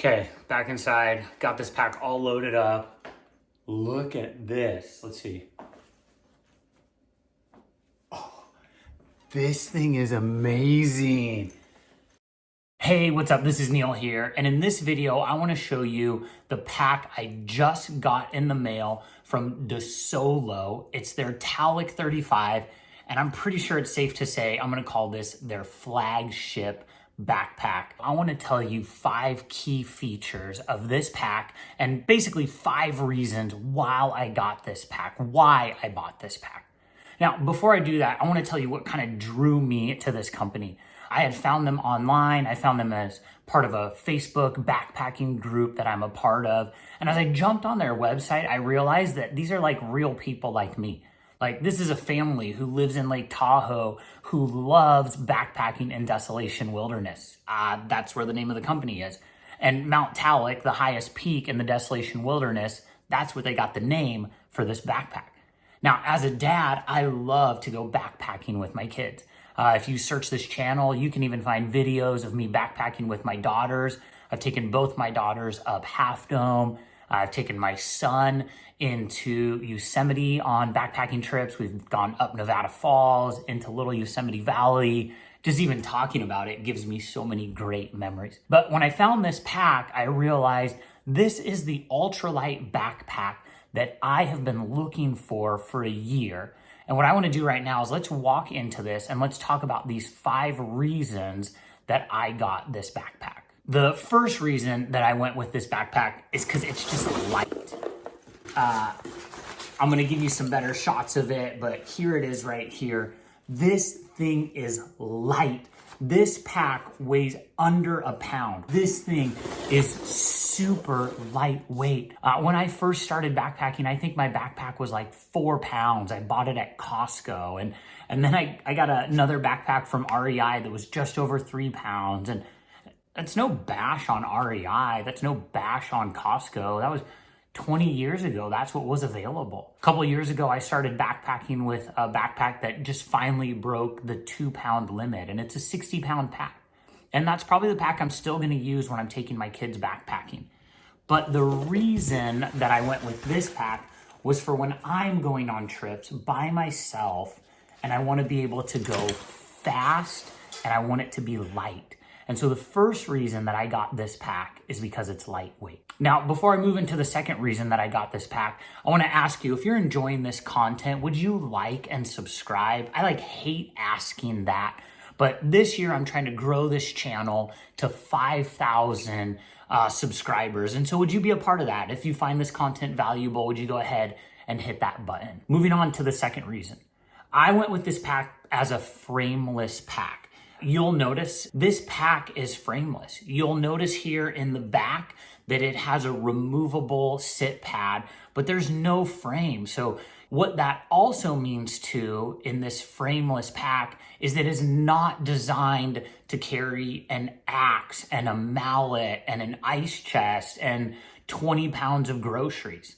Okay, back inside. Got this pack all loaded up. Look at this. Let's see. Oh, this thing is amazing. Hey, what's up? This is Neil here. And in this video, I want to show you the pack I just got in the mail from Desolo. It's their Tallac 35. And I'm pretty sure it's safe to say I'm going to call this their flagship backpack. I want to tell you 5 key features of this pack and basically 5 reasons why I got this pack, why I bought this pack. Now, before I do that, I want to tell you what kind of drew me to this company. I had found them online. I found them as part of a Facebook backpacking group that I'm a part of. And as I jumped on their website, I realized that these are like real people like me. Like, this is a family who lives in Lake Tahoe, who loves backpacking in Desolation Wilderness. That's where the name of the company is. And Mount Tallac, the highest peak in the Desolation Wilderness, that's where they got the name for this backpack. Now, as a dad, I love to go backpacking with my kids. If you search this channel, you can even find videos of me backpacking with my daughters. I've taken both my daughters up Half Dome. I've taken my son into Yosemite on backpacking trips. We've gone up Nevada Falls, into Little Yosemite Valley. Just even talking about it gives me so many great memories. But when I found this pack, I realized this is the ultralight backpack that I have been looking for a year. And what I want to do right now is let's walk into this and let's talk about these 5 reasons that I got this backpack. The first reason that I went with this backpack is because it's just light. I'm gonna give you some better shots of it, but here it is right here. This thing is light. This pack weighs under a pound. This thing is super lightweight. When I first started backpacking, I think my backpack was like 4 pounds. I bought it at Costco. And then I got another backpack from REI that was just over 3 pounds. And that's no bash on REI. That's no bash on Costco. That was 20 years ago. That's what was available. A couple of years ago, I started backpacking with a backpack that just finally broke the 2-pound limit. And it's a 60-pound pack. And that's probably the pack I'm still going to use when I'm taking my kids backpacking. But the reason that I went with this pack was for when I'm going on trips by myself and I want to be able to go fast and I want it to be light. And so the first reason that I got this pack is because it's lightweight. Now, before I move into the second reason that I got this pack, I want to ask you, if you're enjoying this content, would you like and subscribe? I hate asking that, but this year I'm trying to grow this channel to 5,000 subscribers. And so would you be a part of that? If you find this content valuable, would you go ahead and hit that button? Moving on to the second reason. I went with this pack as a frameless pack. You'll notice this pack is frameless. You'll notice here in the back that it has a removable sit pad, but there's no frame. So what that also means too in this frameless pack is that it's not designed to carry an axe and a mallet and an ice chest and 20 pounds of groceries.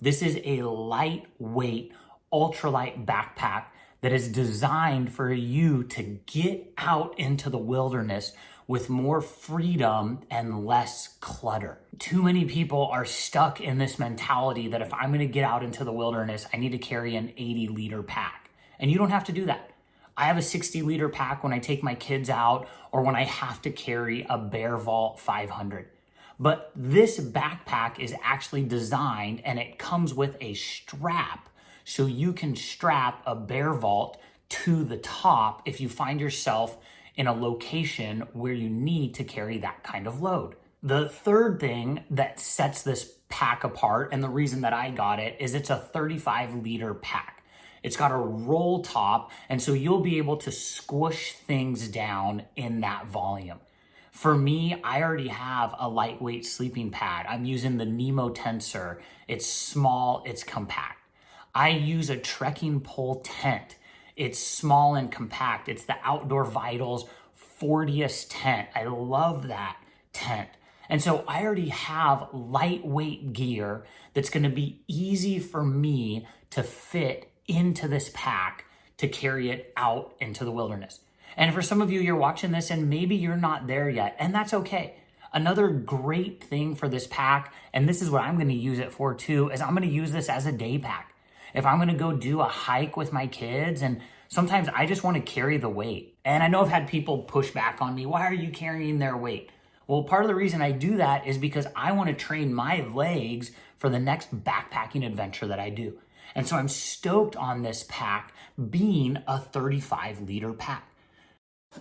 This is a lightweight, ultralight backpack that is designed for you to get out into the wilderness with more freedom and less clutter. Too many people are stuck in this mentality that if I'm gonna get out into the wilderness, I need to carry an 80-liter pack. And you don't have to do that. I have a 60-liter pack when I take my kids out or when I have to carry a Bear Vault 500. But this backpack is actually designed and it comes with a strap so you can strap a Bear Vault to the top if you find yourself in a location where you need to carry that kind of load. The third thing that sets this pack apart, and the reason that I got it, is it's a 35-liter pack. It's got a roll top, and so you'll be able to squish things down in that volume. For me, I already have a lightweight sleeping pad. I'm using the Nemo Tensor. It's small, it's compact. I use a trekking pole tent. It's small and compact. It's the Outdoor Vitals 40th tent. I love that tent. And so I already have lightweight gear that's gonna be easy for me to fit into this pack to carry it out into the wilderness. And for some of you, you're watching this and maybe you're not there yet, and that's okay. Another great thing for this pack, and this is what I'm gonna use it for too, is I'm gonna use this as a day pack. If I'm gonna go do a hike with my kids, and sometimes I just wanna carry the weight. And I know I've had people push back on me, why are you carrying their weight? Well, part of the reason I do that is because I wanna train my legs for the next backpacking adventure that I do. And so I'm stoked on this pack being a 35-liter pack.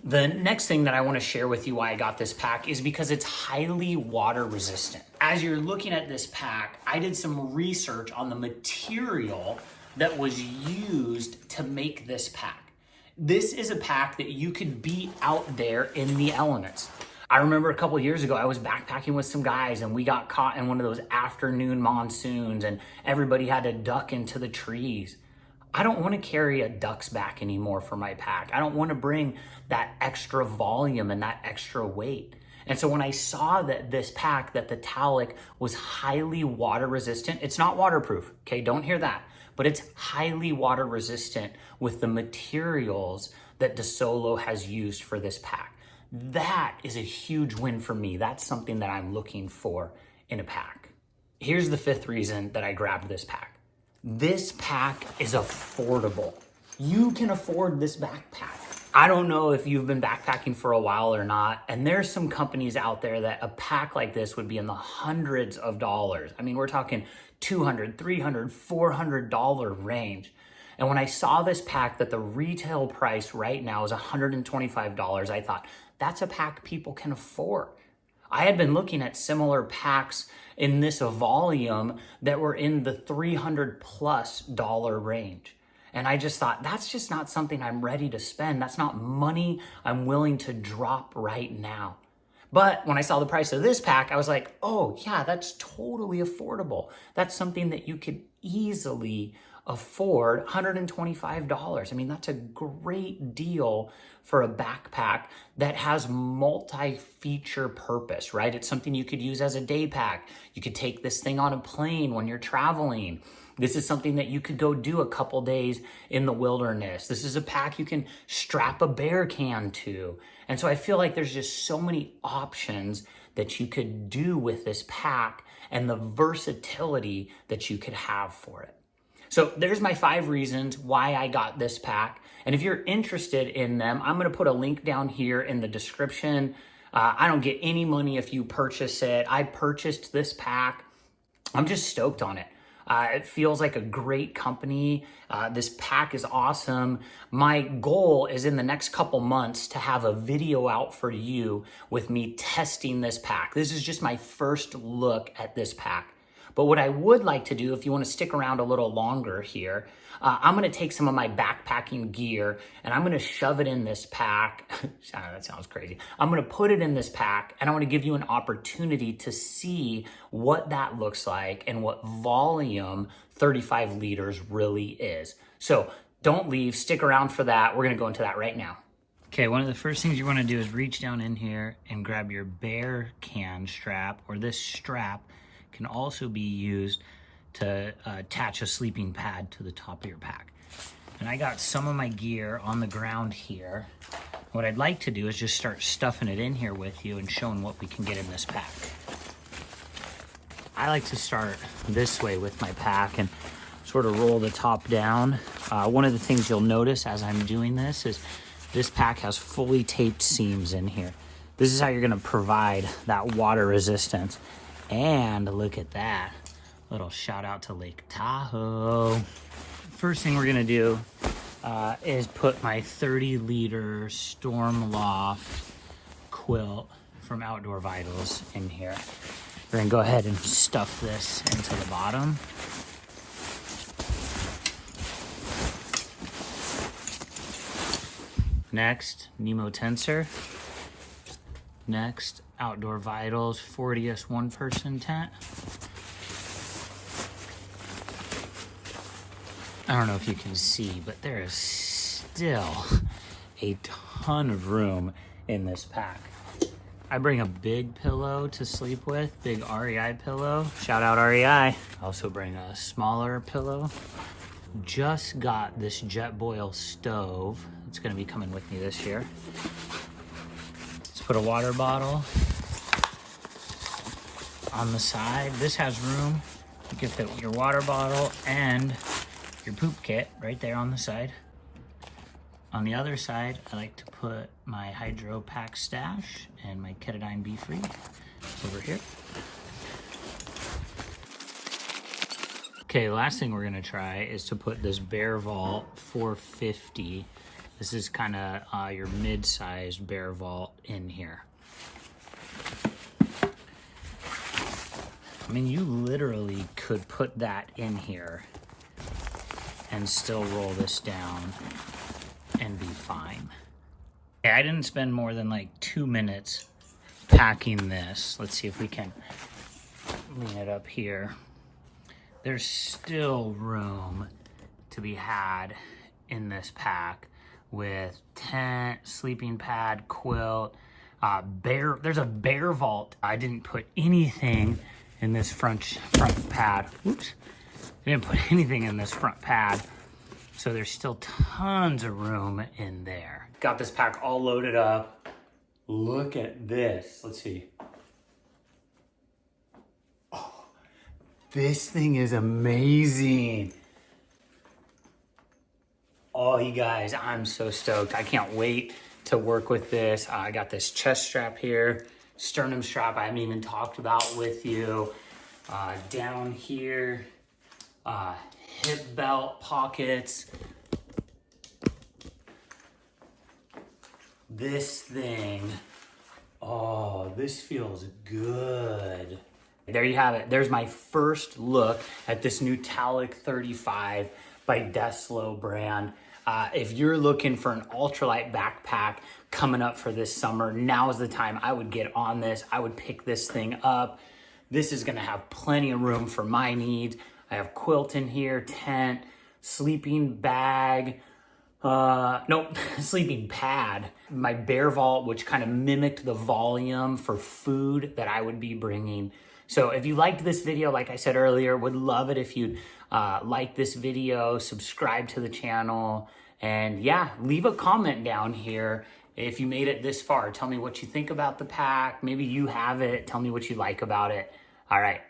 The next thing that I want to share with you why I got this pack is because it's highly water resistant. As you're looking at this pack, I did some research on the material that was used to make this pack. This is a pack that you could be out there in the elements. I remember a couple years ago, I was backpacking with some guys and we got caught in one of those afternoon monsoons and everybody had to duck into the trees. I don't want to carry a duck's back anymore for my pack. I don't want to bring that extra volume and that extra weight. And so when I saw that this pack, that the Tallac was highly water resistant, it's not waterproof, okay? Don't hear that. But it's highly water resistant with the materials that Desolo has used for this pack. That is a huge win for me. That's something that I'm looking for in a pack. Here's the fifth reason that I grabbed this pack. This pack is affordable. You can afford this backpack. I don't know if you've been backpacking for a while or not, and there's some companies out there that a pack like this would be in the hundreds of dollars. I mean, we're talking $200, $300, $400 range. And when I saw this pack that the retail price right now is $125, I thought, that's a pack people can afford. I had been looking at similar packs in this volume that were in the $300+ range. And I just thought, that's just not something I'm ready to spend. That's not money I'm willing to drop right now. But when I saw the price of this pack, I was like, oh yeah, that's totally affordable. That's something that you could easily afford, $125. I mean, that's a great deal for a backpack that has multi-feature purpose, right? It's something you could use as a day pack. You could take this thing on a plane when you're traveling. This is something that you could go do a couple days in the wilderness. This is a pack you can strap a bear can to. And so I feel like there's just so many options that you could do with this pack and the versatility that you could have for it. So there's my 5 reasons why I got this pack. And if you're interested in them, I'm gonna put a link down here in the description. I don't get any money if you purchase it. I purchased this pack. I'm just stoked on it. It feels like a great company. This pack is awesome. My goal is in the next couple months to have a video out for you with me testing this pack. This is just my first look at this pack. But what I would like to do, if you want to stick around a little longer here, I'm going to take some of my backpacking gear and I'm going to shove it in this pack. That sounds crazy. I'm going to put it in this pack and I want to give you an opportunity to see what that looks like and what volume 35 liters really is. So don't leave, stick around for that. We're going to go into that right now. Okay, one of the first things you want to do is reach down in here and grab your bear can strap, or this strap can also be used to attach a sleeping pad to the top of your pack. And I got some of my gear on the ground here. What I'd like to do is just start stuffing it in here with you and showing what we can get in this pack. I like to start this way with my pack and sort of roll the top down. One of the things you'll notice as I'm doing this is this pack has fully taped seams in here. This is how you're gonna provide that water resistance. And look at that, little shout out to Lake Tahoe. First thing we're gonna do is put my 30-liter Storm Loft quilt from Outdoor Vitals in here. We're gonna go ahead and stuff this into the bottom. Next, Nemo Tensor. Next, Outdoor Vitals 40S one-person tent. I don't know if you can see, but there is still a ton of room in this pack. I bring a big pillow to sleep with, big REI pillow. Shout out REI. I also bring a smaller pillow. Just got this Jetboil stove. It's gonna be coming with me this year. Let's put a water bottle on the side. This has room. You can fit your water bottle and your poop kit right there on the side. On the other side, I like to put my Hydro Pack stash and my Ketadine Be Free over here. Okay, last thing we're gonna try is to put this Bear Vault 450. This is kind of your mid-sized Bear Vault in here. I mean, you literally could put that in here and still roll this down and be fine. Okay, I didn't spend more than like 2 minutes packing this. Let's see if we can lean it up here. There's still room to be had in this pack with tent, sleeping pad, quilt, there's a Bear Vault. I didn't put anything in this front pad. Oops. I didn't put anything in this front pad. So there's still tons of room in there. Got this pack all loaded up. Look at this. Let's see. Oh, this thing is amazing. Oh, you guys, I'm so stoked. I can't wait to work with this. I got this chest strap here, sternum strap I haven't even talked about with you. Down here, hip belt pockets. This thing, oh, this feels good. There you have it. There's my first look at this new Tallac 35 by Desolo brand. If you're looking for an ultralight backpack coming up for this summer, now is the time. I would get on this. I would pick this thing up. This is gonna have plenty of room for my needs. I have quilt in here, tent, sleeping bag, sleeping pad. My Bear Vault, which kind of mimicked the volume for food that I would be bringing. So if you liked this video, like I said earlier, would love it if you'd like this video, subscribe to the channel, and yeah, leave a comment down here if you made it this far. Tell me what you think about the pack. Maybe you have it. Tell me what you like about it. All right.